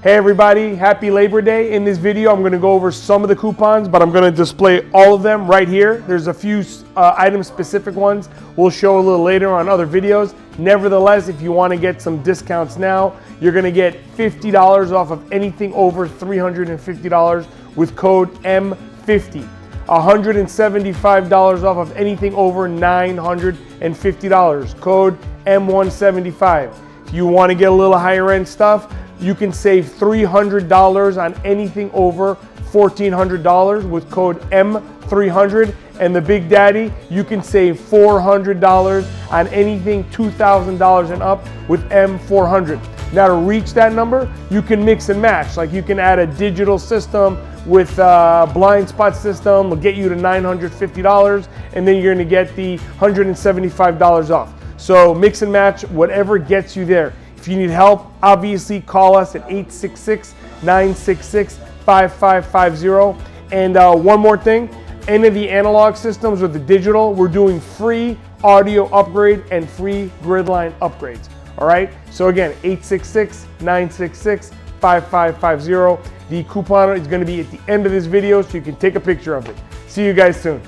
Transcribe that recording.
Hey everybody, happy Labor Day. In this video, I'm gonna go over some of the coupons, but I'm gonna display all of them right here. There's a few item-specific ones we'll show a little later on other videos. Nevertheless, if you wanna get some discounts now, you're gonna get $50 off of anything over $350 with code M50. $175 off of anything over $950, code M175. If you wanna get a little higher end stuff, you can save $300 on anything over $1,400 with code M300. And the Big Daddy, you can save $400 on anything $2,000 and up with M400. Now to reach that number, you can mix and match. Like you can add a digital system with a blind spot system, will get you to $950, and then you're gonna get the $175 off. So mix and match, whatever gets you there. If you need help, obviously call us at 866-966-5550. And one more thing, any of the analog systems or the digital, we're doing free audio upgrade and free grid line upgrades. All right, so again, 866-966-5550. The coupon is gonna be at the end of this video so you can take a picture of it. See you guys soon.